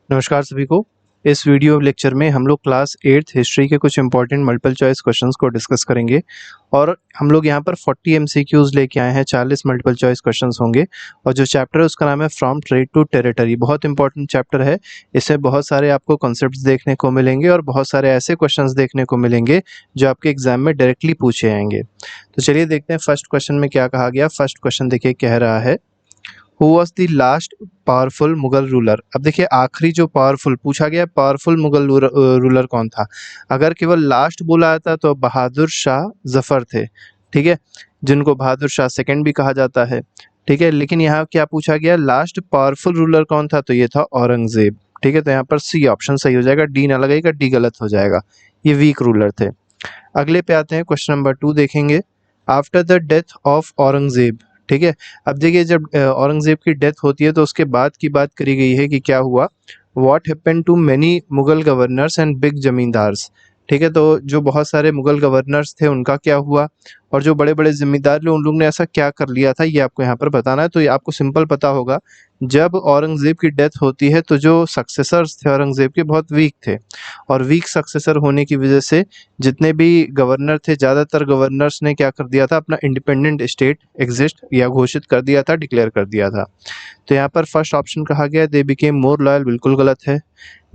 नमस्कार सभी को। इस वीडियो लेक्चर में हम लोग क्लास 8th हिस्ट्री के कुछ इंपॉर्टेंट मल्टीपल चॉइस क्वेश्चंस को डिस्कस करेंगे और हम लोग यहाँ पर 40 एमसीक्यूज लेके आए हैं। 40 मल्टीपल चॉइस क्वेश्चंस होंगे और जो चैप्टर है उसका नाम है फ्रॉम ट्रेड टू टेरिटरी। बहुत इंपॉर्टेंट चैप्टर है। इससे बहुत सारे आपको कॉन्सेप्ट्स देखने को मिलेंगे और बहुत सारे ऐसे क्वेश्चंस देखने को मिलेंगे जो आपके एग्जाम में डायरेक्टली पूछे जाएंगे। तो चलिए देखते हैं फर्स्ट क्वेश्चन में क्या कहा गया। फर्स्ट क्वेश्चन देखिए कह रहा है who was the last powerful Mughal ruler. अब देखिए आखिरी जो पावरफुल पूछा गया, पावरफुल मुगल रूलर कौन था। अगर केवल लास्ट बोला जाता तो बहादुर शाह जफर थे, ठीक है, जिनको बहादुर शाह सेकंड भी कहा जाता है, ठीक है। लेकिन यहाँ क्या पूछा गया, लास्ट पावरफुल रूलर कौन था, तो ये था औरंगजेब, ठीक है। तो यहाँ पर सी ऑप्शन सही हो जाएगा, डी ना लगेगा, डी गलत हो जाएगा, ये वीक रूलर थे। अगले पे आते हैं, क्वेश्चन नंबर 2 देखेंगे। After the death of Aurangzeb, ठीक है। अब देखिए जब औरंगजेब की डेथ होती है तो उसके बाद की बात करी गई है कि क्या हुआ। What happened to many Mughal governors and big zamindars, ठीक है। तो जो बहुत सारे मुगल गवर्नर्स थे उनका क्या हुआ और जो बड़े बड़े जिम्मेदार थे उन लोग ने ऐसा क्या कर लिया था, ये आपको यहाँ पर बताना है। तो ये आपको सिंपल पता होगा, जब औरंगजेब की डेथ होती है तो जो सक्सेसर्स थे औरंगजेब के बहुत वीक थे और वीक सक्सेसर होने की वजह से जितने भी गवर्नर थे, ज़्यादातर गवर्नर्स ने क्या कर दिया था, अपना इंडिपेंडेंट स्टेट एग्जिस्ट या घोषित कर दिया था, डिक्लेयर कर दिया था। तो यहाँ पर फर्स्ट ऑप्शन कहा गया दे बिकेम मोर लॉयल, बिल्कुल गलत है।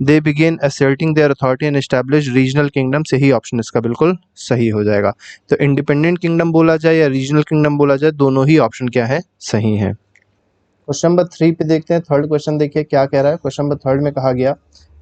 They began asserting their authority and establish regional kingdom, से ही ऑप्शन इसका बिल्कुल सही हो जाएगा। तो इंडिपेंडेंट किंगडम बोला जाए या रीजनल किंगडम बोला जाए, दोनों ही ऑप्शन क्या है, सही है। क्वेश्चन नंबर 3 पे देखते हैं। थर्ड क्वेश्चन देखिए क्या कह रहा है। क्वेश्चन नंबर 3 में कहा गया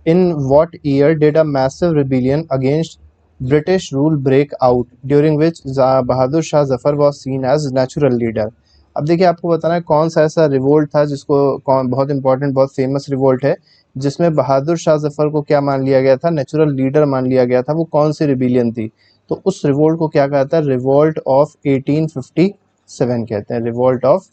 in what year did a massive rebellion against British rule break out during which Bahadur Shah Zafar was seen as natural leader. अब देखिए आपको बताना है कौन सा ऐसा रिवोल्ट था जिसको बहुत इंपॉर्टेंट, बहुत फेमस रिवोल्ट है जिसमें बहादुर शाह जफर को क्या मान लिया गया था, नेचुरल लीडर मान लिया गया था। वो कौन सी रिबेलियन थी, तो उस रिवोल्ट को क्या कहता है, रिवोल्ट ऑफ 1857 कहते हैं, रिवोल्ट ऑफ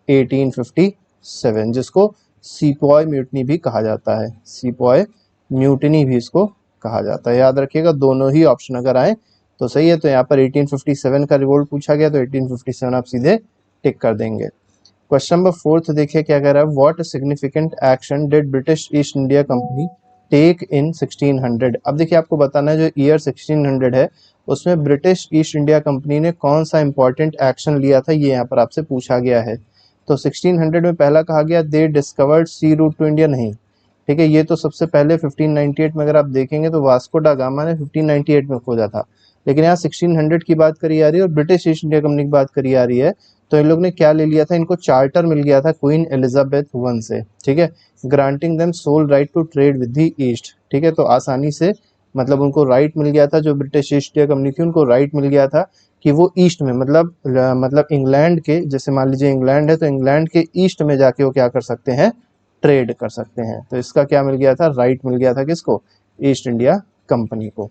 1857, जिसको सीपॉय म्यूटनी भी कहा जाता है, सीपॉय म्यूटनी भी इसको कहा जाता है। याद रखिएगा दोनों ही ऑप्शन अगर आए तो सही है। तो यहाँ पर 1857 का रिवोल्ट पूछा गया तो 1857 आप सीधे टिक कर देंगे। क्वेश्चन नंबर 4 देखिए क्या कह रहा है। What significant action did British East India company take in 1600। अब देखिए आपको बताना है जो ईयर 1600 है उसमें ब्रिटिश ईस्ट इंडिया कंपनी ने कौन सा इंपॉर्टेंट एक्शन लिया था, ये यहाँ पर आपसे पूछा गया है। तो 1600 में पहला कहा गया they discovered sea route to India, नहीं, ठीक है। ये तो सबसे पहले 1598 में अगर आप देखेंगे तो वास्को डा गामा ने 1598 में खोजा था, लेकिन यहाँ 1600 की बात करी आ रही है और ब्रिटिश ईस्ट इंडिया कंपनी की बात करी आ रही है। तो इन लोग ने क्या ले लिया था, इनको चार्टर मिल गया था क्वीन एलिजाबेथ वन से, ठीक है, granting them sole right to trade with the East, ठीक है। तो आसानी से मतलब उनको राइट मिल गया था, जो ब्रिटिश ईस्ट इंडिया कंपनी थी उनको राइट मिल गया था कि वो ईस्ट में मतलब इंग्लैंड के, जैसे मान लीजिए इंग्लैंड है तो इंग्लैंड के ईस्ट में जाके वो क्या कर सकते हैं, ट्रेड कर सकते हैं। तो इसका क्या मिल गया था, राइट मिल गया था किसको, ईस्ट इंडिया कंपनी को।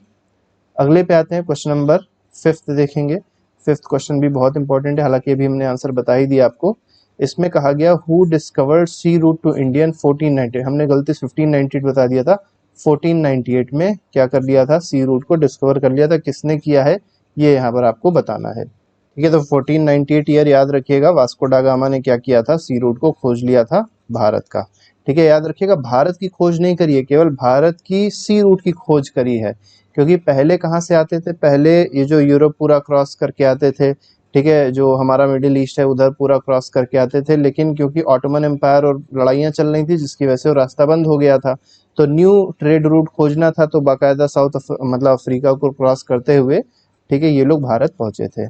अगले पे आते हैं, क्वेश्चन नंबर 5 देखेंगे। 5th क्वेश्चन भी बहुत इंपॉर्टेंट है, हालांकि अभी हमने आंसर बता ही दिया आपको। इसमें कहा गया who discovered sea route to Indian 1498, हमने गलती से 1598 बता दिया था, 1498 में क्या कर लिया था, सी रूट को डिस्कवर कर लिया था। किसने किया है ये यहाँ पर आपको बताना है, ठीक है। तो 1498 ईयर याद रखिएगा, वास्को डा गामा ने क्या किया था, सी रूट को खोज लिया था भारत का, ठीक है। याद रखिएगा भारत की खोज नहीं करी है, केवल भारत की सी रूट की खोज करी है, क्योंकि पहले कहाँ से आते थे, पहले ये जो यूरोप पूरा क्रॉस करके आते थे, ठीक है, जो हमारा मिडिल ईस्ट है उधर पूरा क्रॉस करके आते थे, लेकिन क्योंकि ऑटोमन एम्पायर और लड़ाइयाँ चल रही थी जिसकी वजह से वो रास्ता बंद हो गया था, तो न्यू ट्रेड रूट खोजना था, तो बाकायदा मतलब अफ्रीका को क्रॉस करते हुए, ठीक है, ये लोग भारत पहुंचे थे।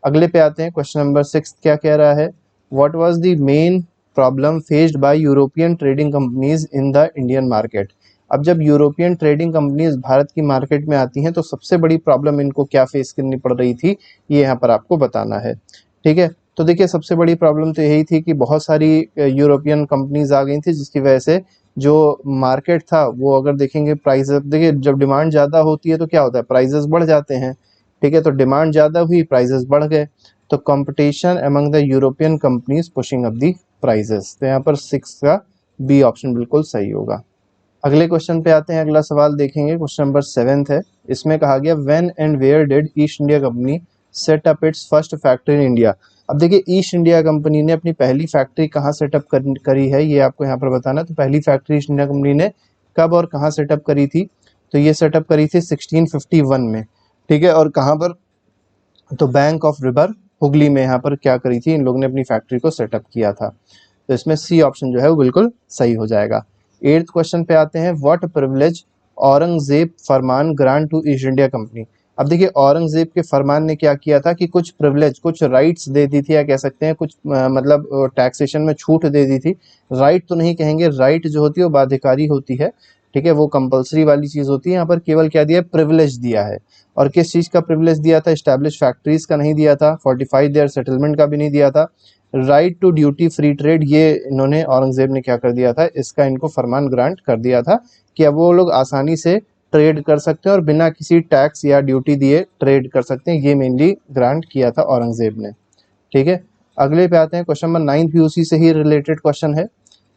अगले पे आते हैं, क्वेश्चन नंबर 6 क्या कह रहा है। What was the main problem faced by European trading companies in the Indian market. अब जब यूरोपियन ट्रेडिंग कंपनीज भारत की मार्केट में आती हैं तो सबसे बड़ी प्रॉब्लम इनको क्या फेस करनी पड़ रही थी, ये यहाँ पर आपको बताना है, ठीक है। तो देखिए सबसे बड़ी प्रॉब्लम तो यही थी कि बहुत सारी यूरोपियन कंपनीज आ गई थी, जिसकी वजह से जो मार्केट था वो अगर देखेंगे प्राइसेस, देखिए जब डिमांड ज़्यादा होती है तो क्या होता है, प्राइसेस बढ़ जाते हैं, ठीक है। तो डिमांड ज़्यादा हुई, प्राइसेस बढ़ गए, तो competition among the European companies pushing up the prices. तो यहाँ पर 6 का बी ऑप्शन बिल्कुल सही होगा। अगले क्वेश्चन पे आते हैं, अगला सवाल देखेंगे, क्वेश्चन नंबर 7 है। इसमें कहा गया when and where did East India Company set up its first factory in India. अब देखिए ईस्ट इंडिया कंपनी ने अपनी पहली फैक्ट्री कहाँ सेटअप करी है, ये आपको यहाँ पर बताना है। तो पहली फैक्ट्री ईस्ट इंडिया कंपनी ने कब और कहाँ सेटअप करी थी, तो ये सेटअप करी थी 1651 में, ठीक है। और कहाँ पर, तो बैंक ऑफ रिवर हुगली में यहाँ पर क्या करी थी, इन लोगों ने अपनी फैक्ट्री को सेटअप किया था। तो इसमें सी ऑप्शन जो है वो बिल्कुल सही हो जाएगा। 8th क्वेश्चन पे आते हैं, what privilege Aurangzeb farman grant to East India Company. अब देखिए औरंगजेब के फरमान ने क्या किया था कि कुछ प्रिविलेज, कुछ राइट्स दे दी थी, या कह सकते हैं कुछ मतलब टैक्सेशन में छूट दे दी थी। राइट तो नहीं कहेंगे, राइट जो होती है वो बाध्यकारी होती है, ठीक है, वो कंपलसरी वाली चीज होती है। यहाँ पर केवल क्या दिया है, प्रिविलेज दिया है। और किस चीज का प्रिविलेज दिया था, एस्टैब्लिश फैक्ट्रीज का नहीं दिया था, फोर्टिफाई देयर सेटलमेंट का भी नहीं दिया था। Right to duty free trade, ये इन्होंने औरंगजेब ने क्या कर दिया था, इसका इनको फरमान ग्रांट कर दिया था कि अब वो लोग आसानी से ट्रेड कर सकते हैं और बिना किसी टैक्स या ड्यूटी दिए ट्रेड कर सकते हैं। ये मेनली ग्रांट किया था औरंगजेब ने, ठीक है। अगले पे आते हैं, क्वेश्चन नंबर 9 भी उसी से ही रिलेटेड क्वेश्चन है।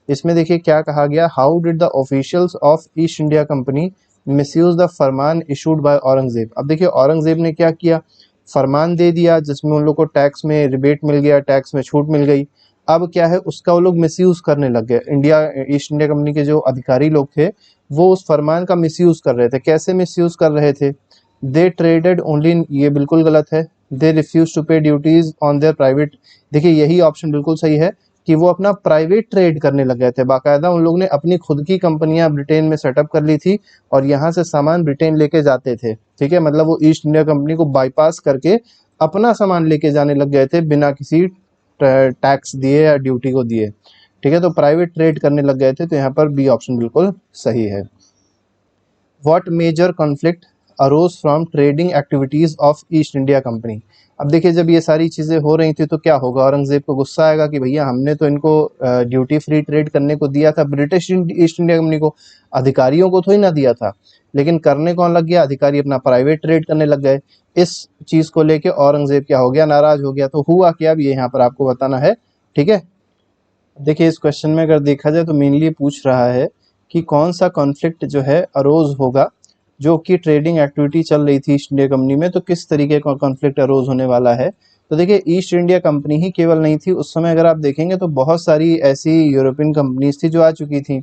इसमें देखिए क्या कहा गया, how did the officials of East India company misuse the Farman issued by Aurangzeb. अब देखिए औरंगजेब ने क्या किया, फरमान दे दिया जिसमें उन लोग को टैक्स में रिबेट मिल गया, टैक्स में छूट मिल गई। अब क्या है, उसका वो लोग मिसयूज करने लग गए। ईस्ट इंडिया कंपनी के जो अधिकारी लोग थे वो उस फरमान का मिसयूज कर रहे थे। कैसे मिसयूज कर रहे थे, दे ट्रेडेड ओनली, ये बिल्कुल गलत है। दे रिफ्यूज टू पे ड्यूटीज ऑन देयर प्राइवेट, देखिए यही ऑप्शन बिल्कुल सही है कि वो अपना प्राइवेट ट्रेड करने लग गए थे। बाकायदा उन लोग ने अपनी खुद की कंपनियां ब्रिटेन में सेटअप कर ली थी और यहाँ से सामान ब्रिटेन लेके जाते थे, ठीक है। मतलब वो ईस्ट इंडिया कंपनी को बाईपास करके अपना सामान लेके जाने लग गए थे बिना किसी टैक्स दिए या ड्यूटी को दिए, ठीक है। तो प्राइवेट ट्रेड करने लग गए थे, तो यहाँ पर बी ऑप्शन बिल्कुल सही है। What major conflict arose from trading activities of East India Company. अब देखिए जब ये सारी चीजें हो रही थी तो क्या होगा, औरंगजेब को गुस्सा आएगा कि भैया हमने तो इनको ड्यूटी फ्री ट्रेड करने को दिया था, ब्रिटिश ईस्ट इंडिया कंपनी को, अधिकारियों को थोड़ी ना दिया था। लेकिन करने कौन लग गया, अधिकारी अपना प्राइवेट ट्रेड करने लग गए। इस चीज को लेके औरंगजेब क्या हो गया, नाराज हो गया। तो हुआ क्या, अब ये यहाँ पर आपको बताना है, ठीक है। देखिए इस क्वेश्चन में अगर देखा जाए तो मेनली पूछ रहा है कि कौन सा कॉन्फ्लिक्ट जो है अरोज होगा, जो कि ट्रेडिंग एक्टिविटी चल रही थी ईस्ट इंडिया कंपनी में, तो किस तरीके का कॉन्फ्लिक्ट अरोज होने वाला है। तो देखिए ईस्ट इंडिया कंपनी ही केवल नहीं थी उस समय, अगर आप देखेंगे तो बहुत सारी ऐसी यूरोपियन कंपनीज थी जो आ चुकी थी।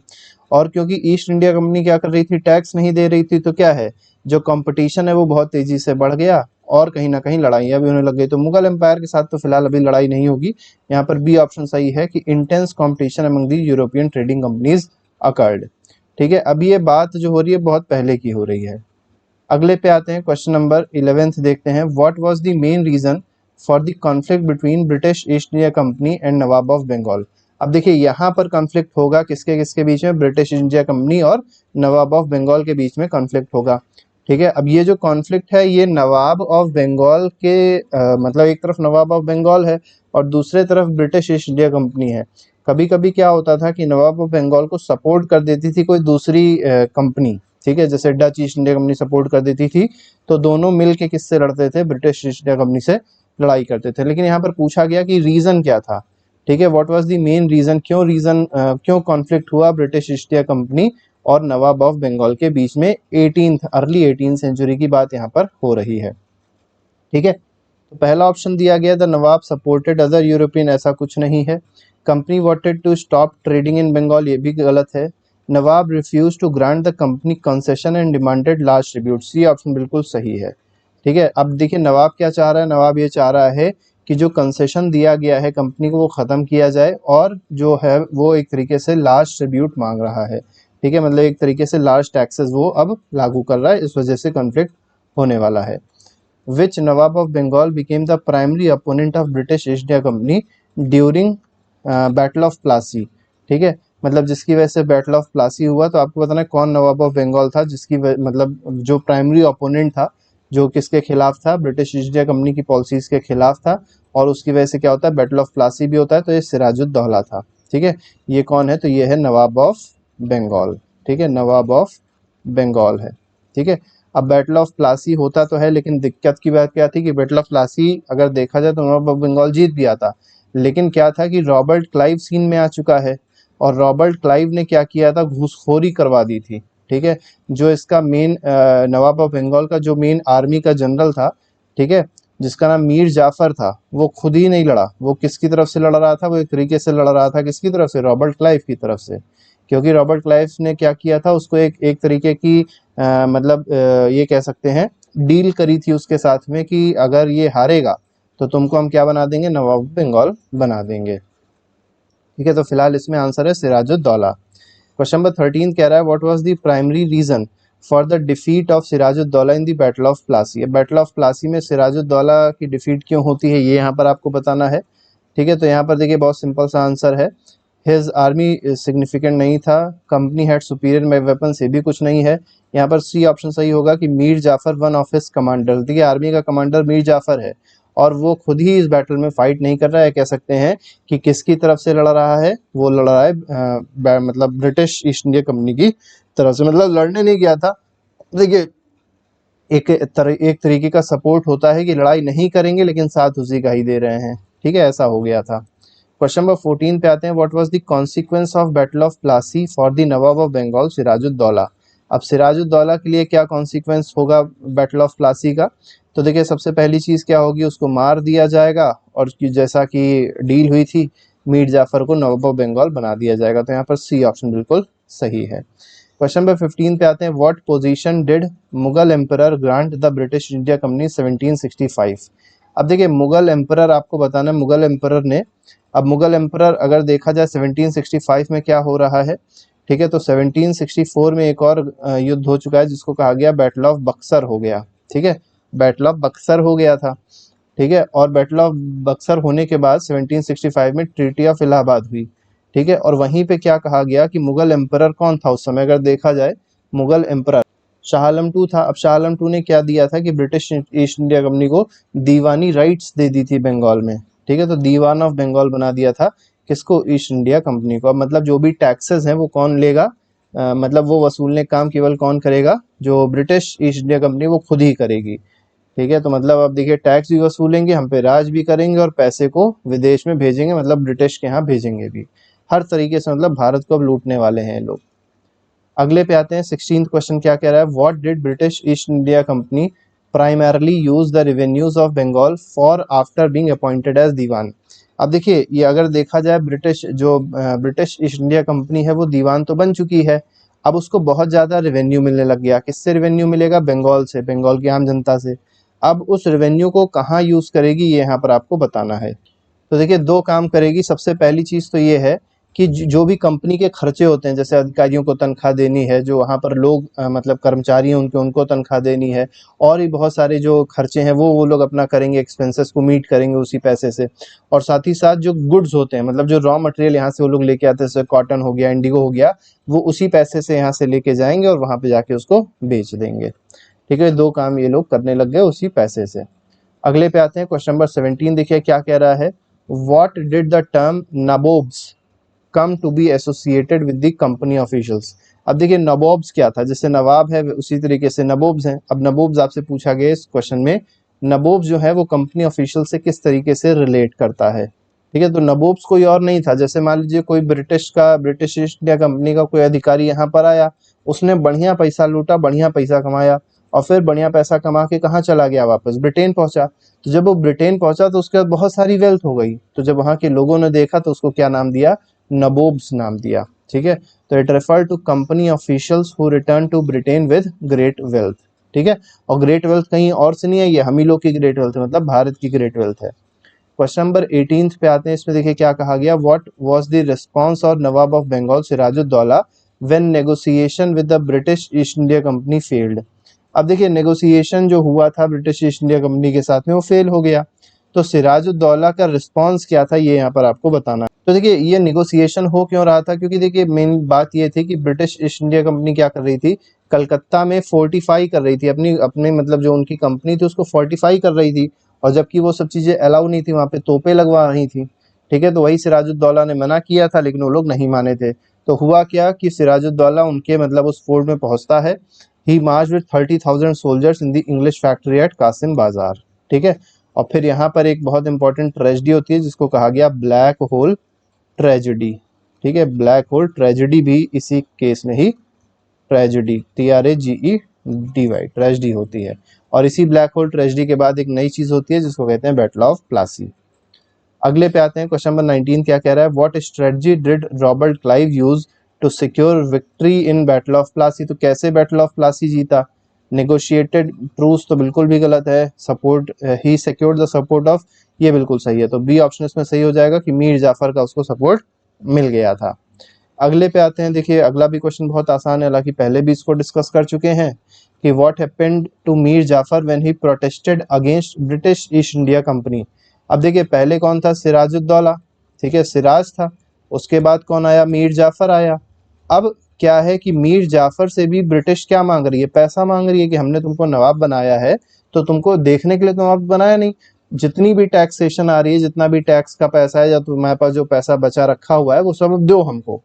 और क्योंकि ईस्ट इंडिया कंपनी क्या कर रही थी, टैक्स नहीं दे रही थी, तो क्या है, जो कंपटीशन है वो बहुत तेजी से बढ़ गया और कहीं ना कहीं लड़ाइयाँ भी होने लग गई। तो मुगल एम्पायर के साथ तो फिलहाल अभी लड़ाई नहीं होगी। यहाँ पर बी ऑप्शन सही है कि intense competition among the European trading companies occurred, ठीक है। अब ये बात जो हो रही है बहुत पहले की हो रही है। अगले पे आते हैं, क्वेश्चन नंबर 11 देखते हैं, what was the main reason for the conflict between British East India Company and Nawab of Bengal. अब देखिए यहाँ पर कॉन्फ्लिक्ट होगा किसके किसके बीच में, ब्रिटिश इंडिया कंपनी और नवाब ऑफ बंगाल के बीच में कॉन्फ्लिक्ट होगा, ठीक है। अब ये जो कॉन्फ्लिक्ट है ये नवाब ऑफ बंगाल के मतलब एक तरफ नवाब ऑफ बंगाल है और दूसरे तरफ ब्रिटिश ईस्ट इंडिया कंपनी है। कभी कभी क्या होता था कि नवाब ऑफ बंगाल को सपोर्ट कर देती थी कोई दूसरी कंपनी, ठीक है, जैसे Dutch east India company support कर देती थी, तो दोनों मिल के किससे लड़ते थे, ब्रिटिश ईस्ट इंडिया कंपनी से लड़ाई करते थे। लेकिन यहाँ पर पूछा गया कि रीजन क्या था, ठीक है, what was the main reason, क्यों कॉन्फ्लिक्ट हुआ ब्रिटिश ईस्ट इंडिया कंपनी और नवाब ऑफ बंगाल के बीच में। अर्ली 18 सेंचुरी की बात यहाँ पर हो रही है, ठीक है। तो पहला ऑप्शन दिया गया the nawab supported other European, ऐसा कुछ नहीं है। Company wanted to stop trading in Bengal, ये भी गलत है। Nawab refuse to grant the company concession and demanded large tribute, C option बिल्कुल सही है, ठीक है। अब देखिए नवाब क्या चाह रहा है, नवाब ये चाह रहा है कि जो कंसेशन दिया गया है कंपनी को वो खत्म किया जाए और जो है वो एक तरीके से लार्ज ट्रिब्यूट मांग रहा है, ठीक है, मतलब एक तरीके से लार्ज टैक्सेस वो अब लागू कर रहा है, इस वजह से कॉन्फ्लिक्ट होने वाला है। Which Nawab of Bengal became the primary opponent of British East India Company during battle of Plassey, ठीक है, मतलब जिसकी वजह से बैटल ऑफ प्लासी हुआ। तो आपको बताना है कौन नवाब ऑफ बंगाल था जिसकी मतलब जो प्राइमरी ओपोनेंट था, जो किसके खिलाफ था, ब्रिटिश ईस्ट इंडिया कंपनी की पॉलिसीज के खिलाफ था, और उसकी वजह से क्या होता है, बैटल ऑफ प्लासी भी होता है। तो ये सिराजुद्दौला था, ठीक है। ये कौन है, तो ये है नवाब ऑफ बंगाल, ठीक है, नवाब ऑफ बंगाल है, ठीक है। अब बैटल ऑफ प्लासी होता तो है, लेकिन दिक्कत की बात क्या थी कि बैटल ऑफ प्लासी अगर देखा जाए तो नवाब ऑफ बंगाल जीत भी आता, लेकिन क्या था कि रॉबर्ट क्लाइव सीन में आ चुका है और रॉबर्ट क्लाइव ने क्या किया था, घूसखोरी करवा दी थी, ठीक है। जो इसका मेन नवाब ऑफ बंगाल का जो मेन आर्मी का जनरल था, ठीक है, जिसका नाम मीर जाफर था, वो खुद ही नहीं लड़ा। वो किसकी तरफ से लड़ रहा था? वो एक तरीके से लड़ रहा था किसकी तरफ से? रॉबर्ट क्लाइव की तरफ से। क्योंकि रॉबर्ट क्लाइव ने क्या किया था, उसको एक तरीके की ये कह सकते हैं डील करी थी उसके साथ में कि अगर ये हारेगा तो तुमको हम क्या बना देंगे? नवाब बंगाल बना देंगे। ठीक है, तो फिलहाल इसमें आंसर है सिराजुद्दौला। क्वेश्चन नंबर 13 कह रहा है what was the primary reason for the defeat of Sirajuddaulah in the battle of Plassey. Battle of Plassey में सिराजुद्दौला की डिफीट क्यों होती है, ये यहाँ पर आपको बताना है। ठीक है, तो यहाँ पर देखिए बहुत सिंपल सा आंसर है, हिज आर्मी सिग्निफिकेंट नहीं था, कंपनी हैड सुपीरियर वेपन, से भी कुछ नहीं है। यहाँ पर सी ऑप्शन सही होगा कि Mir Jafar one of his commander. देखिए आर्मी का कमांडर मीर जाफर है और वो खुद ही इस बैटल में फाइट नहीं कर रहा है। कह सकते हैं कि किसकी तरफ से लड़ रहा है? वो लड़ रहा है मतलब ब्रिटिश ईस्ट इंडिया कंपनी की तरफ से, मतलब लड़ने नहीं गया था। देखिए एक तरीके का सपोर्ट होता है कि लड़ाई नहीं करेंगे लेकिन साथ उसी का ही दे रहे हैं। ठीक है, ऐसा हो गया था। क्वेश्चन नंबर 14 पे आते हैं, what was the consequence of battle of Plassey for the Nawab of Bengal Sirajuddaulah. अब सिराजुद्दौला के लिए क्या कॉन्सिक्वेंस होगा बैटल ऑफ प्लासी का? तो देखिए सबसे पहली चीज क्या होगी, उसको मार दिया जाएगा और जैसा कि डील हुई थी मीर जाफर को नवाब ऑफ बंगाल बना दिया जाएगा। तो यहाँ पर सी ऑप्शन बिल्कुल सही है। क्वेश्चन नंबर 15 पे आते हैं, what position did Mughal emperor grant the British India company 1765। अब देखिए मुगल एम्परर आपको बताना है, मुगल एम्परर ने, अब मुगल एम्परर अगर देखा जाए 1765 में क्या हो रहा है। ठीक है, तो 1764 में एक और युद्ध हो चुका है जिसको कहा गया बैटल ऑफ बक्सर हो गया। ठीक है, बैटल ऑफ बक्सर हो गया था। ठीक है, और बैटल ऑफ बक्सर होने के बाद 1765 में ट्रीटी ऑफ इलाहाबाद हुई। ठीक है, और वहीं पे क्या कहा गया कि मुगल एम्परर कौन था उस समय? अगर देखा जाए मुगल एम्परर शाह आलम टू था। अब शाह आलम टू ने क्या दिया था कि ब्रिटिश ईस्ट इंडिया कंपनी को दीवानी राइट्स दे दी थी बंगाल में। ठीक है, तो दीवान ऑफ बंगाल बना दिया था किसको? ईस्ट इंडिया कंपनी को। अब मतलब जो भी टैक्सेस हैं वो कौन लेगा? मतलब वो वसूलने काम केवल कौन करेगा? जो ब्रिटिश ईस्ट इंडिया कंपनी वो खुद ही करेगी। ठीक है, तो मतलब अब देखिए टैक्स भी वसूलेंगे, हम पे राज भी करेंगे और पैसे को विदेश में भेजेंगे, मतलब ब्रिटिश के यहाँ भेजेंगे भी। हर तरीके से मतलब भारत को अब लूटने वाले हैं लोग। अगले पे आते हैं, 16th क्वेश्चन क्या कह रहा है, what did British East India company primarily use the revenues of Bengal for after being appointed as diwan. अब देखिए ये अगर देखा जाए ब्रिटिश ईस्ट इंडिया कंपनी है वो दीवान तो बन चुकी है। अब उसको बहुत ज़्यादा रेवेन्यू मिलने लग गया। किससे रेवेन्यू मिलेगा? बंगाल से, बंगाल की आम जनता से। अब उस रेवेन्यू को कहाँ यूज़ करेगी ये यहाँ पर आपको बताना है। तो देखिए दो काम करेगी। सबसे पहली चीज़ तो ये है कि जो भी कंपनी के खर्चे होते हैं, जैसे अधिकारियों को तनख्वाह देनी है, जो वहाँ पर लोग मतलब कर्मचारी हैं उनको तनख्वाह देनी है, और भी बहुत सारे जो खर्चे हैं वो लोग अपना करेंगे, एक्सपेंसेस को मीट करेंगे उसी पैसे से। और साथ ही साथ जो गुड्स होते हैं, मतलब जो रॉ मटेरियल यहाँ से वो लोग लेके आते हैं, जैसे कॉटन हो गया, इंडिगो हो गया, वो उसी पैसे से यहाँ से लेके जाएंगे और वहाँ पे जाके उसको बेच देंगे। ठीक है, दो काम ये लोग करने लग गए उसी पैसे से। अगले पे आते हैं, क्वेश्चन नंबर 17 देखिए क्या कह रहा है, what did the term nabobs come to be associated with the company officials. अब देखिए नबोब्स क्या था, जैसे नवाब है उसी तरीके से नबोब्स हैं। अब नबोब्स आपसे पूछा गया इस क्वेश्चन में, नबोब्स जो है वो कंपनी ऑफिशियल से किस तरीके से रिलेट करता है। ठीक है, तो नबोब्स कोई और नहीं था, जैसे मान लीजिए कोई ब्रिटिश ईस्ट इंडिया कंपनी का कोई अधिकारी यहाँ पर आया, उसने बढ़िया पैसा लूटा, बढ़िया पैसा कमाया, और फिर बढ़िया पैसा कमा के कहाँ चला गया? वापस ब्रिटेन पहुंचा। तो जब वो ब्रिटेन पहुंचा तो उसके बाद बहुत सारी वेल्थ हो गई, तो जब वहाँ के लोगों ने देखा तो उसको क्या नाम दिया? नबोब्स नाम दिया। ठीक है, तो it refer to company officials who return to Britain with great wealth. ठीक है, और ग्रेट वेल्थ कहीं और से नहीं है, ये हम ही लोग की ग्रेट वेल्थ है, मतलब भारत की ग्रेट वेल्थ है। क्वेश्चन नंबर 18 पे आते हैं, इसमें देखिए क्या कहा गया, what was the response of Nawab of Bengal Sirajuddaulah when negotiation with the British East India Company failed. अब देखिए नेगोशिएशन जो हुआ था ब्रिटिश ईस्ट इंडिया कंपनी के साथ में वो फेल हो गया, तो सिराजुद्दौला का रिस्पांस क्या था ये यहाँ पर आपको बताना है। तो देखिए ये नेगोशिएशन हो क्यों रहा था, क्योंकि देखिए मेन बात ये थी कि ब्रिटिश ईस्ट इंडिया कंपनी क्या कर रही थी, कलकत्ता में फोर्टिफाई कर रही थी, अपने मतलब जो उनकी कंपनी थी उसको फोर्टिफाई कर रही थी, और जबकि वो सब चीज़ें अलाउ नहीं थी, वहाँ पे तोपें लगवा रही थी। ठीक है, तो वही सिराजुद्दौला ने मना किया था लेकिन वो लोग नहीं माने थे। तो हुआ क्या कि सिराजुद्दौला उनके मतलब उस फोर्ट में पहुंचता है। He march with 30,000 soldiers in the English factory at Kasim Bazar. ठीक है, और फिर यहाँ पर एक बहुत इंपॉर्टेंट ट्रेजेडी होती है जिसको कहा गया ब्लैक होल ट्रेजेडी। ठीक है, ब्लैक होल ट्रेजेडी भी इसी केस में ही ट्रेजेडी TRAGEDY ट्रेजेडी होती है। और इसी ब्लैक होल ट्रेजेडी के बाद एक नई चीज होती है जिसको कहते हैं बैटल ऑफ प्लासी। अगले पे आते हैं, क्वेश्चन नंबर 19 क्या कह रहा है, what strategy did Robert Clive use to secure victory in battle of Plassey. तो कैसे बैटल ऑफ प्लासी जीता, नेगोशिएटेड ट्रूस तो बिल्कुल भी गलत है, support he secured the support of, ये बिल्कुल सही है। तो बी ऑप्शन इसमें सही हो जाएगा कि मीर जाफर का उसको सपोर्ट मिल गया था। अगले पे आते हैं, देखिए अगला भी क्वेश्चन बहुत आसान है, हालांकि पहले भी इसको डिस्कस कर चुके हैं कि what happened to Mir Jafar when he protested against British East India Company. अब देखिए पहले कौन था, सिराजुद्दौला, ठीक है, सिराज था, उसके बाद कौन आया, मीर जाफर आया। अब क्या है कि मीर जाफर से भी ब्रिटिश क्या मांग रही है, पैसा मांग रही है कि हमने तुमको नवाब बनाया है तो तुमको देखने के लिए तो नवाब बनाया नहीं, जितनी भी टैक्सेशन आ रही है, जितना भी टैक्स का पैसा है या तुम्हारे पास जो पैसा बचा रखा हुआ है वो सब दो हमको,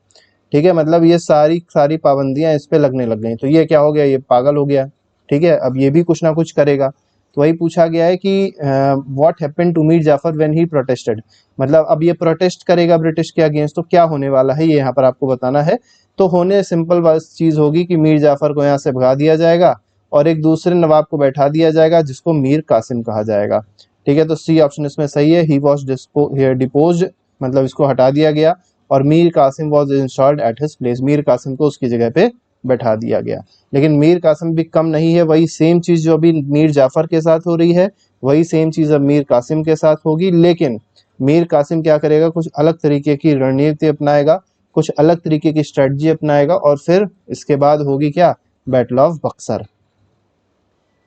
ठीक है, मतलब ये सारी सारी पाबंदियां इस पे लगने लग गई। तो ये क्या हो गया, ये पागल हो गया, ठीक है, अब ये भी कुछ ना कुछ करेगा। तो वही पूछा गया है कि what happened to Mir Jafar when he protested, मतलब अब ये प्रोटेस्ट करेगा ब्रिटिश के अगेंस्ट तो क्या होने वाला है, ये यहाँ पर आपको बताना है। तो होने सिंपल बस चीज होगी कि मीर जाफर को यहाँ से भगा दिया जाएगा और एक दूसरे नवाब को बैठा दिया जाएगा जिसको मीर कासिम कहा जाएगा, ठीक है। तो सी ऑप्शन इसमें सही है, ही वॉज डिपोज्ड, मतलब इसको हटा दिया गया और Mir Qasim was installed at his place, Mir Qasim को उसकी जगह पे बैठा दिया गया। लेकिन मीर कासिम भी कम नहीं है, वही सेम चीज जो अभी मीर जाफर के साथ हो रही है वही सेम चीज अब मीर कासिम के साथ होगी, लेकिन मीर कासिम क्या करेगा, कुछ अलग तरीके की रणनीति अपनाएगा, कुछ अलग तरीके की स्ट्रेटजी अपनाएगा और फिर इसके बाद होगी क्या, battle of Buxar.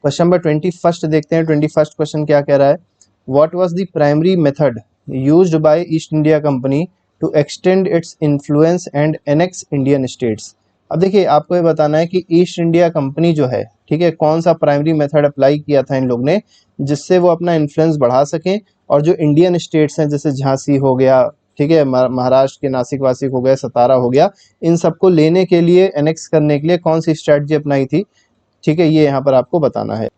Question number 21 देखते हैं, 21 क्वेश्चन क्या कह रहा है, what was the primary method used by East India Company to extend its influence and annex Indian states. अब देखिए आपको ये बताना है कि ईस्ट इंडिया कंपनी जो है, ठीक है, कौन सा प्राइमरी मेथड अप्लाई किया था इन लोग ने जिससे वो अपना इन्फ्लुएंस बढ़ा सकें और जो इंडियन स्टेट्स हैं जैसे झांसी हो गया, ठीक है, महाराष्ट्र के नासिक वासिक हो गया, सतारा हो गया, इन सबको लेने के लिए, एनेक्स करने के लिए कौन सी स्ट्रेटजी अपनाई थी, ठीक है, ये यहाँ पर आपको बताना है।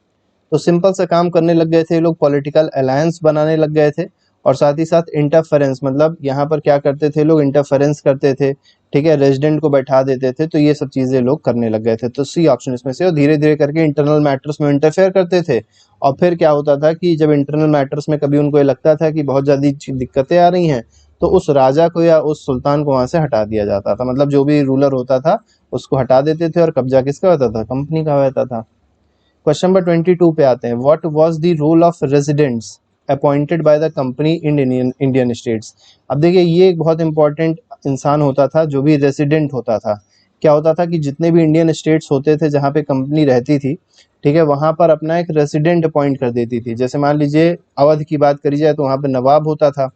तो सिंपल सा काम करने लग गए थे लोग, पॉलिटिकल अलायंस बनाने लग गए थे और साथ ही साथ इंटरफेरेंस, मतलब यहाँ पर क्या करते थे लोग, इंटरफेरेंस करते थे, ठीक है, रेजिडेंट को बैठा देते थे, तो ये सब चीजें लोग करने लग गए थे। तो सी ऑप्शन इसमें से, और धीरे धीरे करके इंटरनल मैटर्स में इंटरफेयर करते थे और फिर क्या होता था कि जब इंटरनल मैटर्स में कभी उनको ये लगता था कि बहुत ज्यादा दिक्कतें आ रही हैं तो उस राजा को या उस सुल्तान को वहां से हटा दिया जाता था, मतलब जो भी रूलर होता था उसको हटा देते थे और कब्जा किसका होता था, कंपनी का होता था। क्वेश्चन नंबर 22 पे आते हैं, what was the role of residents appointed by the company in Indian states. अब देखिए ये एक बहुत इंपॉर्टेंट इंसान होता था जो भी रेजिडेंट होता था। क्या होता था कि जितने भी इंडियन स्टेट्स होते थे जहाँ पे कंपनी रहती थी, ठीक है, वहां पर अपना एक रेजिडेंट अपॉइंट कर देती थी। जैसे मान लीजिए अवध की बात करी जाए तो वहां पे नवाब होता था,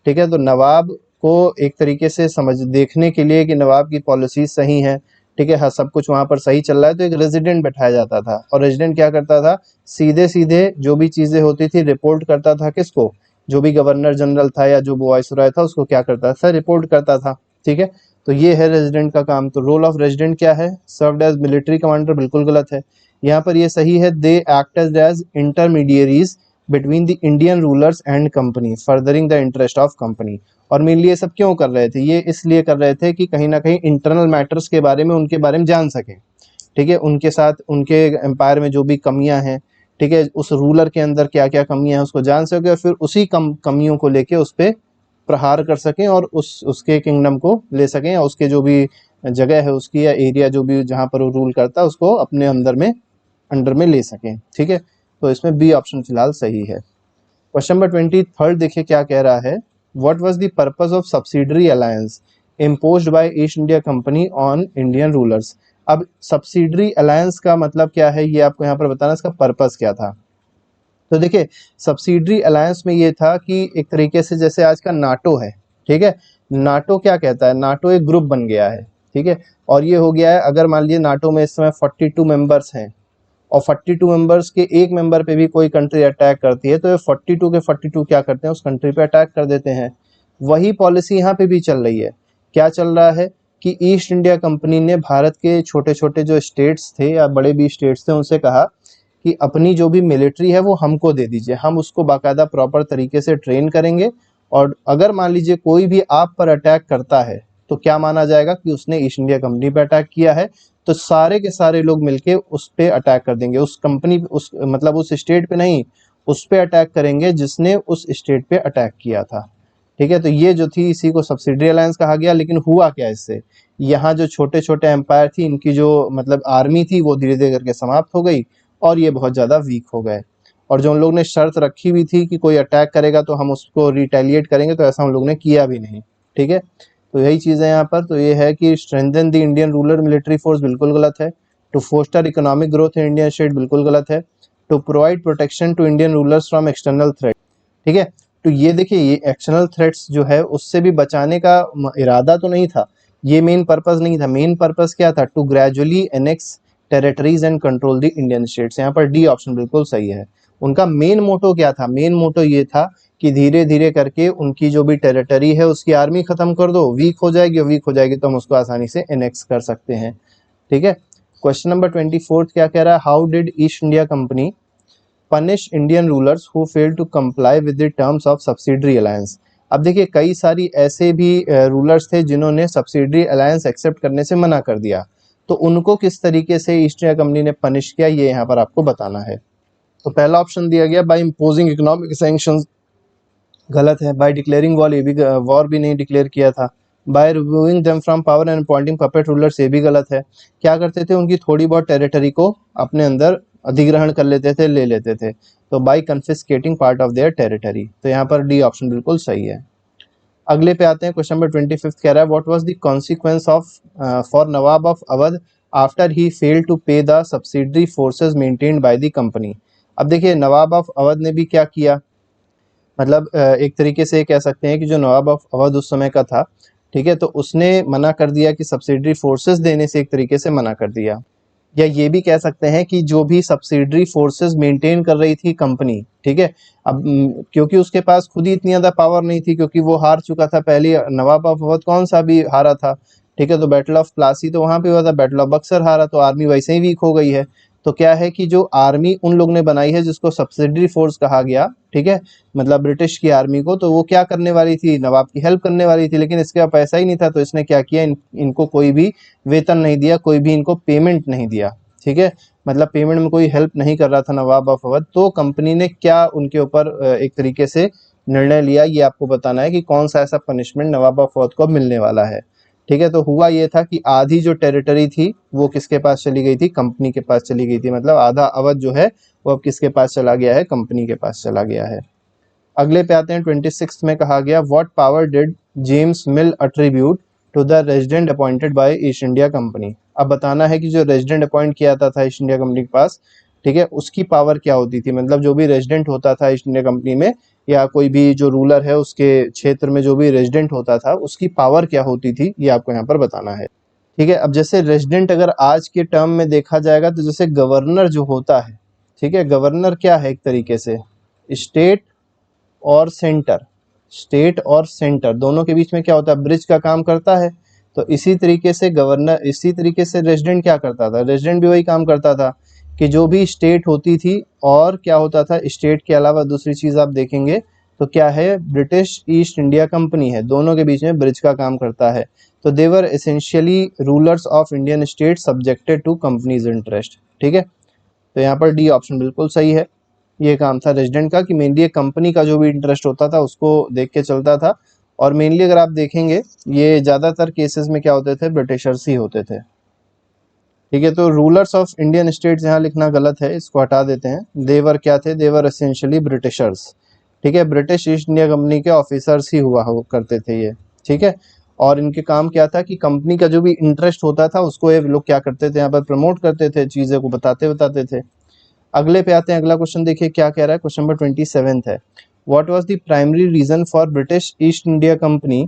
ठीक है, तो नवाब को एक तरीके से समझ देखने के लिए कि नवाब की पॉलिसी सही है, ठीक है, हाँ सब कुछ वहां पर सही चल रहा है, तो एक रेजिडेंट बैठाया जाता था और रेजिडेंट क्या करता था, सीधे सीधे जो भी चीजें होती थी रिपोर्ट करता था किसको, जो भी गवर्नर जनरल था या जो वाइसरॉय था उसको क्या करता था, रिपोर्ट करता था, ठीक है। तो ये है रेजिडेंट का काम। तो रोल ऑफ रेजिडेंट क्या है, सर्व्ड एज मिलिट्री कमांडर, बिल्कुल गलत है, यहाँ पर ये सही है, they acted as intermediaries between the Indian rulers and company furthering the interest of company. और मेनली ये सब क्यों कर रहे थे, ये इसलिए कर रहे थे कि कहीं ना कहीं इंटरनल मैटर्स के बारे में, उनके बारे में जान सकें, ठीक है, उनके साथ उनके एम्पायर में जो भी कमियां हैं, ठीक है, उस रूलर के अंदर क्या क्या कमियां हैं उसको जान सके और फिर उसी कमियों को लेके उस पर प्रहार कर सकें और उसके किंगडम को ले सकें या उसके जो भी जगह है उसकी या एरिया जो भी जहाँ पर वो रूल करता है उसको अपने अंडर में ले सकें, ठीक है। तो इसमें बी ऑप्शन फिलहाल सही है। क्वेश्चन नंबर 23 देखिए क्या कह रहा है, what was the purpose of subsidiary alliance imposed by East India Company on Indian rulers. अब सब्सिडरी अलायंस का मतलब क्या है ये आपको यहाँ पर बताना, इसका पर्पस क्या था। तो देखिए सब्सिडरी अलायंस में ये था कि एक तरीके से जैसे आज का नाटो है, ठीक है, नाटो क्या कहता है, नाटो एक ग्रुप बन गया है, ठीक है, और ये हो गया है, अगर मान लीजिए नाटो में इस समय 42 मेंबर्स हैं और 42 मेंबर्स के एक मेंबर पे भी कोई कंट्री अटैक करती है तो ये 42 के 42 क्या करते हैं, उस कंट्री पे अटैक कर देते हैं। वही पॉलिसी यहाँ पे भी चल रही है। क्या चल रहा है कि ईस्ट इंडिया कंपनी ने भारत के छोटे छोटे जो स्टेट्स थे या बड़े भी स्टेट्स थे उनसे कहा कि अपनी जो भी मिलिट्री है वो हमको दे दीजिए, हम उसको बाकायदा प्रॉपर तरीके से ट्रेन करेंगे और अगर मान लीजिए कोई भी आप पर अटैक करता है तो क्या माना जाएगा कि उसने ईस्ट इंडिया कंपनी पे अटैक किया है। तो सारे के सारे लोग मिलके उस पे अटैक कर देंगे, उस कंपनी उस मतलब उस स्टेट पे नहीं, उस पे अटैक करेंगे जिसने उस स्टेट पे अटैक किया था। ठीक है, तो ये जो थी इसी को सब्सिडरी अलायंस कहा गया। लेकिन हुआ क्या इससे, यहाँ जो छोटे छोटे एम्पायर थी इनकी जो मतलब आर्मी थी वो धीरे धीरे करके समाप्त हो गई और ये बहुत ज़्यादा वीक हो गए। और जो उन लोग ने शर्त रखी हुई थी कि कोई अटैक करेगा तो हम उसको रिटेलिएट करेंगे, तो ऐसा हम लोग ने किया भी नहीं। ठीक है, तो यही चीज़ है यहाँ पर। तो ये है कि strengthen the Indian rural military force बिल्कुल गलत है। To foster economic growth in Indian state बिल्कुल गलत है। To provide protection to Indian rulers from external threat. ठीक है, तो ये देखिए ये एक्सटर्नल थ्रेट्स जो है उससे भी बचाने का इरादा तो नहीं था, ये मेन पर्पस नहीं था। मेन पर्पस क्या था, to gradually annex territories and control the Indian states. यहाँ पर डी ऑप्शन बिल्कुल सही है। उनका मेन मोटो क्या था, मेन मोटो ये था कि धीरे धीरे करके उनकी जो भी टेरिटरी है उसकी आर्मी खत्म कर दो, वीक हो जाएगी, वीक हो जाएगी तो हम उसको आसानी से एनेक्स कर सकते हैं। ठीक है, क्वेश्चन नंबर 24 क्या कह रहा है, how did East India Company punish Indian rulers who fail to comply with the terms of subsidiary alliance. अब देखिए कई सारी ऐसे भी रूलर्स थे जिन्होंने सब्सिडरी अलायंस एक्सेप्ट करने से मना कर दिया, तो उनको किस तरीके से ईस्ट इंडिया कंपनी ने पनिश किया ये यहाँ पर आपको बताना है। तो पहला ऑप्शन दिया गया बाय इम्पोजिंग इकोनॉमिक सैंक्शंस, गलत है। बाय डिक्लेयरिंग वॉर भी नहीं डिक्लेयर किया था। By removing them from power and appointing puppet rulers, ये भी गलत है। क्या करते थे, उनकी थोड़ी बहुत टेरिटरी को अपने अंदर अधिग्रहण कर लेते थे, ले लेते थे। तो by confiscating part of their territory, तो यहाँ पर डी ऑप्शन बिल्कुल सही है। अगले पे आते हैं, क्वेश्चन नंबर 25 कह रहा है what was the consequence of for nawab of Awadh after he failed to pay the subsidiary forces maintained by the company. अब देखिए नवाब ऑफ अवध ने भी क्या किया, मतलब एक तरीके से कह सकते हैं कि जो नवाब ऑफ अवध उस समय का था, ठीक है, तो उसने मना कर दिया कि सब्सिडरी फोर्सेस देने से, एक तरीके से मना कर दिया। या ये भी कह सकते हैं कि जो भी सब्सिडरी फोर्सेस मेंटेन कर रही थी कंपनी, ठीक है, अब क्योंकि उसके पास खुद ही इतनी ज़्यादा पावर नहीं थी, क्योंकि वो हार चुका था पहले। नवाब ऑफ अवध कौन सा भी हारा था, ठीक है, तो बैटल ऑफ प्लासी तो वहाँ पे हुआ था, बैटल ऑफ बक्सर हारा, तो आर्मी वैसे ही वीक हो गई है। तो क्या है कि जो आर्मी उन लोग ने बनाई है जिसको सब्सिडरी फोर्स कहा गया, ठीक है, मतलब ब्रिटिश की आर्मी को, तो वो क्या करने वाली थी, नवाब की हेल्प करने वाली थी। लेकिन इसके पास पैसा ही नहीं था, तो इसने क्या किया, इनको कोई भी वेतन नहीं दिया, कोई भी इनको पेमेंट नहीं दिया। ठीक है, मतलब पेमेंट में कोई हेल्प नहीं कर रहा था नवाब ऑफ अवध। तो कंपनी ने क्या उनके ऊपर एक तरीके से निर्णय लिया, ये आपको बताना है कि कौन सा ऐसा पनिशमेंट नवाब ऑफ अवध को मिलने वाला है। ठीक है, तो हुआ ये था कि आधी जो टेरिटरी थी वो किसके पास चली गई थी, कंपनी के पास चली गई थी। मतलब आधा अवध जो है वो अब किसके पास चला गया है, कंपनी के पास चला गया है। अगले पे आते हैं, 26 में कहा गया what power did James Mill attribute to the resident appointed by East India Company. अब बताना है कि जो रेजिडेंट अपॉइंट किया था ईस्ट इंडिया कंपनी के पास, ठीक है, उसकी पावर क्या होती थी। मतलब जो भी रेजिडेंट होता था ईस्ट इंडिया कंपनी में, या कोई भी जो रूलर है उसके क्षेत्र में जो भी रेजिडेंट होता था, उसकी पावर क्या होती थी, ये आपको यहाँ पर बताना है। ठीक है, अब जैसे रेजिडेंट अगर आज के टर्म में देखा जाएगा तो जैसे गवर्नर जो होता है, ठीक है, गवर्नर क्या है, एक तरीके से स्टेट और सेंटर, स्टेट और सेंटर दोनों के बीच में क्या होता है, ब्रिज का काम करता है। तो इसी तरीके से गवर्नर, इसी तरीके से रेजिडेंट क्या करता था, रेजिडेंट भी वही काम करता था कि जो भी स्टेट होती थी, और क्या होता था, स्टेट के अलावा दूसरी चीज आप देखेंगे तो क्या है, ब्रिटिश ईस्ट इंडिया कंपनी है, दोनों के बीच में ब्रिज का काम करता है। तो they were essentially rulers of Indian state subjected to company's interest. ठीक है, तो यहाँ पर डी ऑप्शन बिल्कुल सही है। ये काम था रेजिडेंट का कि मेनली एक कंपनी का जो भी इंटरेस्ट होता था उसको देख के चलता था। और मेनली अगर आप देखेंगे ये ज्यादातर केसेस में क्या होते थे, ब्रिटिशर्स ही होते थे। ठीक है, तो रूलर्स ऑफ इंडियन स्टेट्स यहाँ लिखना गलत है, इसको हटा देते हैं। देवर क्या थे, देवर एसेंशियली ब्रिटिशर्स। ठीक है, ब्रिटिश ईस्ट इंडिया कंपनी के ऑफिसर्स ही हुआ करते थे ये। ठीक है, और इनके काम क्या था कि कंपनी का जो भी इंटरेस्ट होता था उसको ये लोग क्या करते थे, यहाँ पर प्रमोट करते थे, चीजें को बताते थे। अगले पे आते हैं, अगला क्वेश्चन देखिए क्या कह रहा है, क्वेश्चन नंबर 27 है what was the primary reason for British East India Company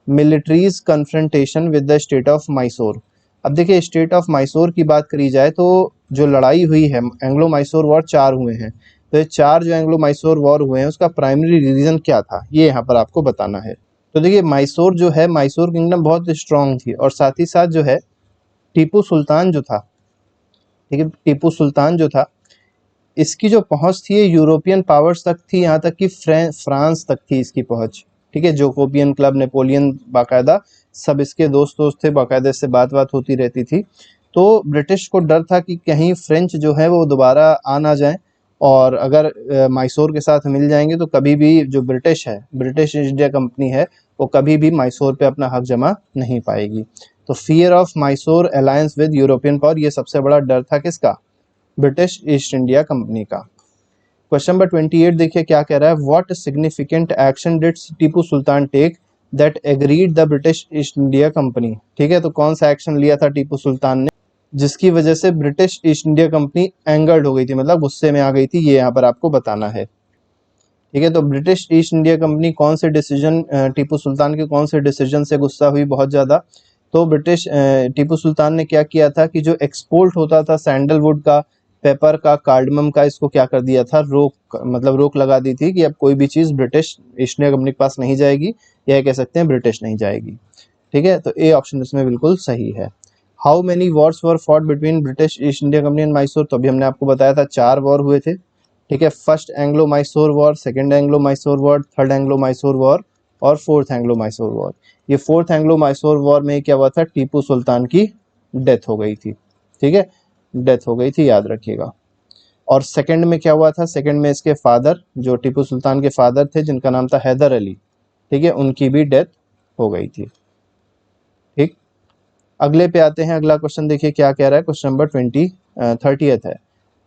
militaries confrontation with the state of Mysore. अब देखिए स्टेट ऑफ मैसूर की बात करी जाए तो जो लड़ाई हुई है, एंग्लो मैसूर वॉर 4 हुए हैं, तो ये 4 जो एंग्लो मैसूर वॉर हुए हैं उसका प्राइमरी रीजन क्या था, ये यहाँ पर आपको बताना है। तो देखिए मैसूर जो है, मैसूर किंगडम बहुत स्ट्रांग थी, और साथ ही साथ जो है टीपू सुल्तान जो था, ठीक है, टीपू सुल्तान जो था, इसकी जो पहुंच थी ये यूरोपियन पावर्स तक थी, यहाँ तक कि फ्रांस तक थी इसकी पहुंच। ठीक है, जोकोपियन क्लब, नेपोलियन बाकायदा सब इसके दोस्त दोस्त थे, बाकायदे से बात होती रहती थी। तो ब्रिटिश को डर था कि कहीं फ्रेंच जो है वो दोबारा आ ना जाए, और अगर मैसूर के साथ मिल जाएंगे तो कभी भी जो ब्रिटिश है, ब्रिटिश ईस्ट इंडिया कंपनी है, वो कभी भी मैसूर पे अपना हक जमा नहीं पाएगी। तो fear of Mysore alliance with European power, ये सबसे बड़ा डर था किसका? ब्रिटिश ईस्ट इंडिया कंपनी का। क्वेश्चन नंबर 28 देखिए क्या कह रहा है, what significant action did Tipu Sultan take that agreed the British East India Company. ठीक है, तो कौन सा एक्शन लिया था टीपू सुल्तान ने जिसकी वजह से British East India company angered हो गई थी, मतलब गुस्से में आ गई थी, ये यहाँ पर आपको बताना है। ठीक है, तो ब्रिटिश ईस्ट इंडिया कंपनी कौन से डिसीजन, टीपू सुल्तान के कौन से डिसीजन से गुस्सा हुई बहुत ज़्यादा? तो ब्रिटिश टीपू सुल्तान ने क्या किया था कि जो एक्सपोर्ट होता था सैंडलवुड का, पेपर का, कार्डमम का, इसको क्या कर दिया था, रोक लगा दी थी कि अब कोई भी चीज़ ब्रिटिश ईस्ट इंडिया कंपनी के पास नहीं जाएगी, या कह सकते हैं ब्रिटिश नहीं जाएगी। ठीक है, तो ए ऑप्शन इसमें बिल्कुल सही है। How many Wars were fought between British East India Company and Mysore? तो अभी हमने आपको बताया था 4 वॉर हुए थे। ठीक है, first Anglo Mysore war, second Anglo Mysore war, third Anglo Mysore war और फोर्थ एंग्लो मैसूर वॉर। ये फोर्थ एंग्लो मैसूर वॉर में क्या हुआ था, टीपू सुल्तान की डेथ हो गई थी। ठीक है, डेथ हो गई थी, याद रखिएगा। और सेकंड में क्या हुआ था, सेकंड में इसके फादर, जो टीपू सुल्तान के फादर थे जिनका नाम था हैदर अली, ठीक है, उनकी भी डेथ हो गई थी। ठीक, अगले पे आते हैं। अगला क्वेश्चन देखिए क्या कह रहा है, क्वेश्चन नंबर 30 है।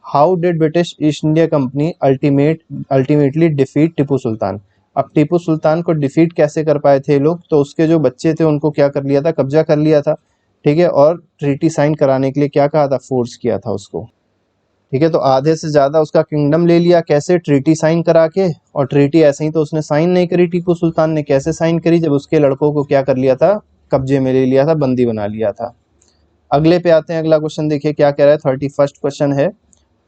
How did British East India company ultimately defeat Tipu Sultan? अब टीपू सुल्तान को डिफीट कैसे कर पाए थे लोग? तो उसके जो बच्चे थे उनको क्या कर लिया था, कब्जा कर लिया था। ठीक है, और ट्रीटी साइन कराने के लिए क्या कहा था, फोर्स किया था उसको। ठीक है, तो आधे से ज्यादा उसका किंगडम ले लिया, कैसे, ट्रीटी साइन करा के। और ट्रीटी ऐसे ही तो उसने साइन नहीं करी टीपू सुल्तान ने, कैसे साइन करी, जब उसके लड़कों को क्या कर लिया था, कब्जे में ले लिया था, बंदी बना लिया था। अगले पे आते हैं, अगला क्वेश्चन देखिए क्या कह रहा है, 31st क्वेश्चन है।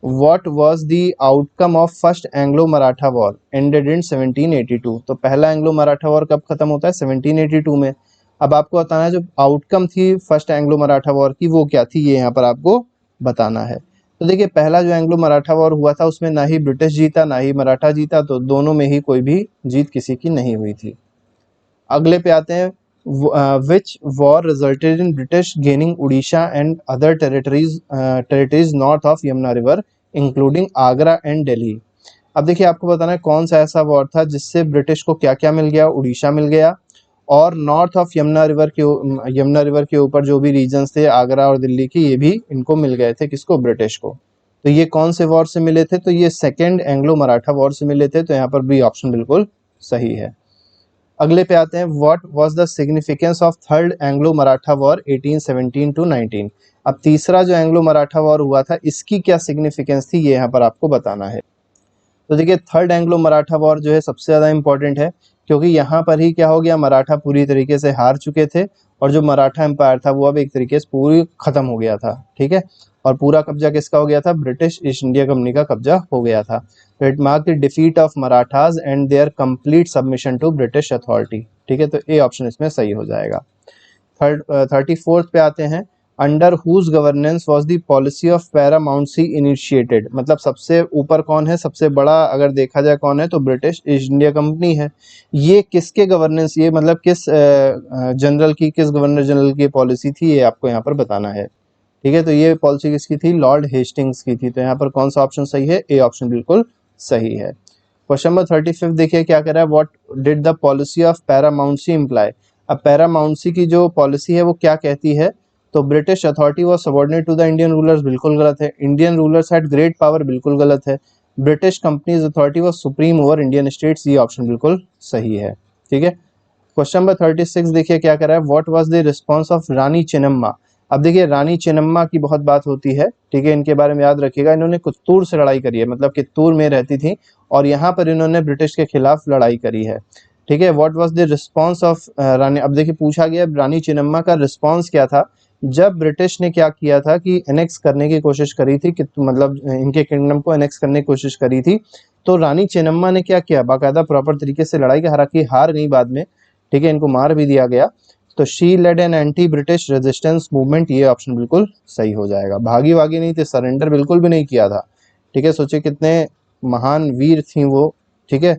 What was the outcome of first Anglo-Maratha War ended in 1782? तो पहला एंग्लो मराठा वॉर कब खत्म होता है, 1782 में। अब आपको बताना है जो आउटकम थी फर्स्ट एंग्लो मराठा वॉर की वो क्या थी, ये यहाँ पर आपको बताना है। तो देखिए पहला जो एंग्लो मराठा वॉर हुआ था उसमें ना ही ब्रिटिश जीता ना ही मराठा जीता, तो दोनों में ही कोई भी जीत किसी की नहीं हुई थी। अगले पे आते हैं, which war resulted in British gaining Odisha and other territories north of Yamuna River including Agra and Delhi। अब देखिए आपको बताना है कौन सा ऐसा वॉर था जिससे ब्रिटिश को क्या क्या मिल गया, उड़ीसा मिल गया, और नॉर्थ ऑफ यमुना रिवर के ऊपर जो भी रीजन्स थे आगरा और दिल्ली की, ये भी इनको मिल गए थे, किसको, ब्रिटिश को। तो ये कौन से वॉर से मिले थे, तो ये सेकेंड एंग्लो मराठा वॉर से मिले थे, तो यहाँ पर बी ऑप्शन बिल्कुल सही है। अगले पे आते हैं, what was the significance of third Anglo Maratha war 1817 to 19? अब तीसरा जो एंग्लो मराठा वॉर हुआ था इसकी क्या सिग्निफिकेंस थी, ये यहाँ पर आपको बताना है। तो देखिए थर्ड एंग्लो मराठा वॉर जो है सबसे ज़्यादा इंपॉर्टेंट है, क्योंकि यहाँ पर ही क्या हो गया, मराठा पूरी तरीके से हार चुके थे, और जो मराठा एम्पायर था वो अब एक तरीके से पूरी खत्म हो गया था। ठीक है, और पूरा कब्जा किसका हो गया था, ब्रिटिश ईस्ट इंडिया कंपनी का कब्जा हो गया था। तो it mark the defeat of Marathas and their complete submission to British authority. ठीक है, तो ए ऑप्शन इसमें सही हो जाएगा। 34th पे आते हैं, under whose governance was the policy of paramountcy initiated? मतलब सबसे ऊपर कौन है, सबसे बड़ा अगर देखा जाए कौन है, तो ब्रिटिश ईस्ट इंडिया कंपनी है। ये किसके गवर्नेंस, ये मतलब किस जनरल की, किस गवर्नर जनरल की पॉलिसी थी, ये आपको यहाँ पर बताना है। ठीक है, तो ये पॉलिसी किसकी थी, लॉर्ड हेस्टिंग्स की थी। तो यहाँ पर कौन सा ऑप्शन सही है, ए ऑप्शन बिल्कुल सही है। क्वेश्चन नंबर 35 देखिए क्या कह रहा है, what did the policy of paramountcy imply? अब पैरामाउंसी की जो पॉलिसी है वो क्या कहती है, तो British authority was subordinate to the Indian rulers, बिल्कुल गलत है। Indian rulers had great power, बिल्कुल गलत है। British company's authority was supreme over Indian states, ये ऑप्शन बिल्कुल सही है। ठीक है, क्वेश्चन नंबर 36 देखिए क्या कह रहा है, what was the response of Rani Chennamma? अब देखिए रानी चेन्नम्मा की बहुत बात होती है, ठीक है, इनके बारे में याद रखिएगा। इन्होंने कित्तूर से लड़ाई करी है, मतलब कित्तूर में रहती थी और यहाँ पर इन्होंने ब्रिटिश के खिलाफ लड़ाई करी है। ठीक है, what was the response of Rani? अब देखिए पूछा गया रानी चेन्नम्मा का रिस्पांस क्या था जब ब्रिटिश ने क्या किया था कि एनेक्स करने की कोशिश करी थी, कि मतलब इनके किंगडम को एनेक्स करने की कोशिश करी थी। तो रानी चेन्नम्मा ने क्या किया, बाकायदा प्रॉपर तरीके से लड़ाई की, हालांकि हार गई बाद में, ठीक है, इनको मार भी दिया गया। तो she led an anti British resistance movement, ये ऑप्शन बिल्कुल सही हो जाएगा। भागी वागी नहीं थे, सरेंडर बिल्कुल भी नहीं किया था। ठीक है, सोचिए कितने महान वीर थी वो। ठीक है,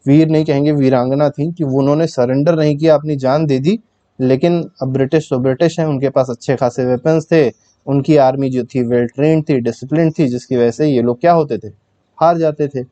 वीर नहीं कहेंगे, वीरांगना थी, कि उन्होंने सरेंडर नहीं किया, अपनी जान दे दी लेकिन अब ब्रिटिश तो ब्रिटिश हैं, उनके पास अच्छे खासे वेपन्स थे, उनकी आर्मी जो थी वेल ट्रेंड थी, डिसिप्लिन थी, जिसकी वजह से ये लोग क्या होते थे, हार जाते थे।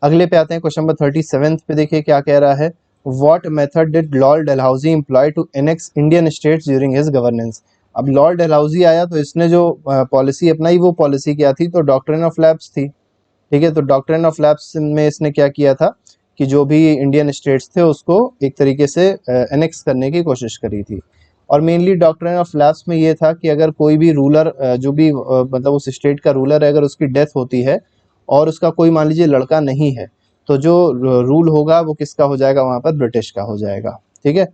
अगले पे आते हैं, क्वेश्चन नंबर 37 पे देखिए क्या कह रहा है। What method did Lord Dalhousie employ to annex Indian states during his governance. अब लॉर्ड डलहौजी आया तो इसने जो पॉलिसी अपनाई वो पॉलिसी क्या थी, तो डॉक्ट्रिन ऑफ लैप्स थी। ठीक है, तो डॉक्ट्रिन ऑफ लैप्स में इसने क्या किया था कि जो भी इंडियन स्टेट्स थे उसको एक तरीके से एनेक्स करने की कोशिश करी थी। और मेनली डॉक्ट्रिन ऑफ लैप्स में ये था कि अगर कोई भी रूलर जो भी मतलब उस स्टेट का रूलर है, अगर उसकी डेथ होती है और उसका कोई मान लीजिए लड़का नहीं है, तो जो रूल होगा वो किसका हो जाएगा, वहाँ पर ब्रिटिश का हो जाएगा। ठीक है,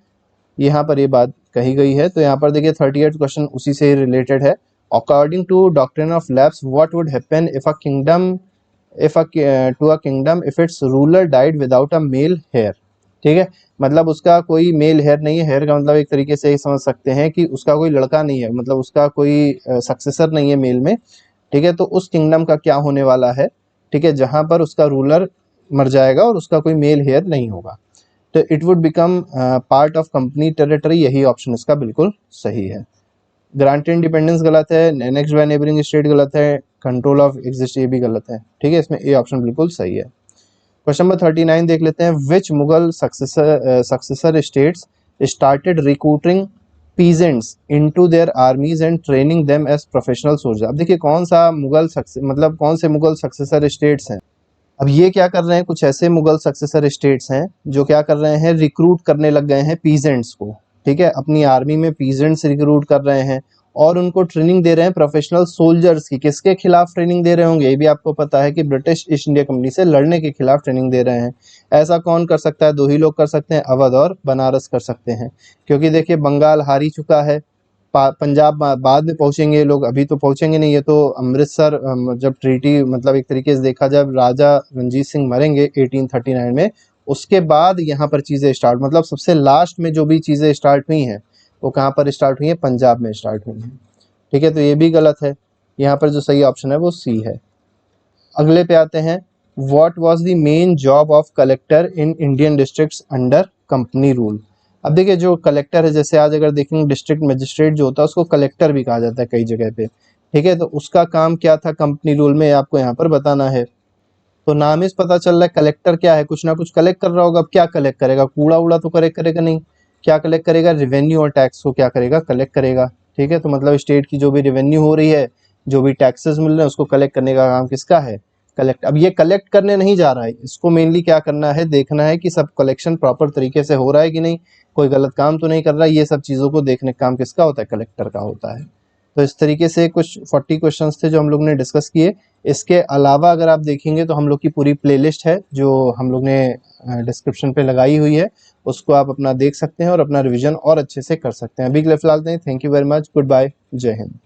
यहाँ पर ये बात कही गई है। तो यहाँ पर देखिए 38 क्वेश्चन उसी से रिलेटेड है। According to doctrine of lapse what would happen if a kingdom to a kingdom if its ruler died without a male heir. ठीक है, मतलब उसका कोई मेल हेयर नहीं है, हेयर का मतलब एक तरीके से समझ सकते हैं कि उसका कोई लड़का नहीं है, मतलब उसका कोई सक्सेसर नहीं है मेल में। ठीक है, तो उस किंगडम का क्या होने वाला है, ठीक है, जहां पर उसका रूलर मर जाएगा और उसका कोई मेल हेयर नहीं होगा, तो it would become part of company territory. यही ऑप्शन इसका बिल्कुल सही है। ग्रांटेड इंडिपेंडेंस गलत है, नेक्स्ट बाय नेबरिंग स्टेट गलत है, कंट्रोल ऑफ एग्जिस्ट ये भी गलत है। ठीक है, इसमें ए ऑप्शन बिल्कुल सही है। क्वेश्चन नंबर 39 देख लेते हैं। Which Mughal successor states started recruiting peasants into their armies and training them as professional soldier. अब देखिए कौन सा मुगल मतलब कौन से मुगल सक्सेसर स्टेट्स हैं। अब ये क्या कर रहे हैं, कुछ ऐसे मुगल सक्सेसर स्टेट्स हैं जो क्या कर रहे हैं, रिक्रूट करने लग गए हैं पीजेंट्स को। ठीक है, अपनी आर्मी में पीजेंट्स रिक्रूट कर रहे हैं और उनको ट्रेनिंग दे रहे हैं प्रोफेशनल सोल्जर्स की। किसके खिलाफ ट्रेनिंग दे रहे होंगे, ये भी आपको पता है कि ब्रिटिश ईस्ट इंडिया कंपनी से लड़ने के खिलाफ ट्रेनिंग दे रहे हैं। ऐसा कौन कर सकता है, दो ही लोग कर सकते हैं, अवध और बनारस कर सकते हैं। क्योंकि देखिए बंगाल हार ही चुका है, पंजाब बाद में पहुंचेंगे ये लोग, अभी तो पहुंचेंगे नहीं। ये तो अमृतसर जब ट्रीटी मतलब एक तरीके से देखा जब राजा रंजीत सिंह मरेंगे 1839 में, उसके बाद यहाँ पर चीज़ें स्टार्ट, मतलब सबसे लास्ट में जो भी चीज़ें स्टार्ट हुई हैं वो कहाँ पर स्टार्ट हुई है, पंजाब में स्टार्ट हुई हैं। ठीक है, तो ये भी गलत है। यहाँ पर जो सही ऑप्शन है वो सी है। अगले पे आते हैं। What was the main job of collector in Indian districts under company rule. अब देखिए जो कलेक्टर है, जैसे आज अगर देखेंगे डिस्ट्रिक्ट मजिस्ट्रेट जो होता है उसको कलेक्टर भी कहा जाता है कई जगह पे। ठीक है, तो उसका काम क्या था कंपनी रूल में, आपको यहाँ पर बताना है। तो नाम ही से पता चल रहा है कलेक्टर क्या है, कुछ ना कुछ कलेक्ट कर रहा होगा। अब क्या कलेक्ट करेगा, कूड़ा उड़ा तो कलेक्ट करेगा नहीं, क्या कलेक्ट करेगा, रेवेन्यू और टैक्स को क्या करेगा, कलेक्ट करेगा। ठीक है, तो मतलब स्टेट की जो भी रेवेन्यू हो रही है, जो भी टैक्सेस मिल रहे हैं उसको कलेक्ट करने का काम किसका है, कलेक्ट। अब ये कलेक्ट करने नहीं जा रहा है, इसको मेनली क्या करना है, देखना है कि सब कलेक्शन प्रॉपर तरीके से हो रहा है कि नहीं, कोई गलत काम तो नहीं कर रहा है। ये सब चीज़ों को देखने का काम किसका होता है, कलेक्टर का होता है। तो इस तरीके से कुछ 40 क्वेश्चंस थे जो हम लोग ने डिस्कस किए। इसके अलावा अगर आप देखेंगे तो हम लोग की पूरी प्लेलिस्ट है जो हम लोग ने डिस्क्रिप्शन पे लगाई हुई है, उसको आप अपना देख सकते हैं और अपना रिवीजन और अच्छे से कर सकते हैं। अभी के लिए फिलहाल thank you very much, good bye, जय हिंद।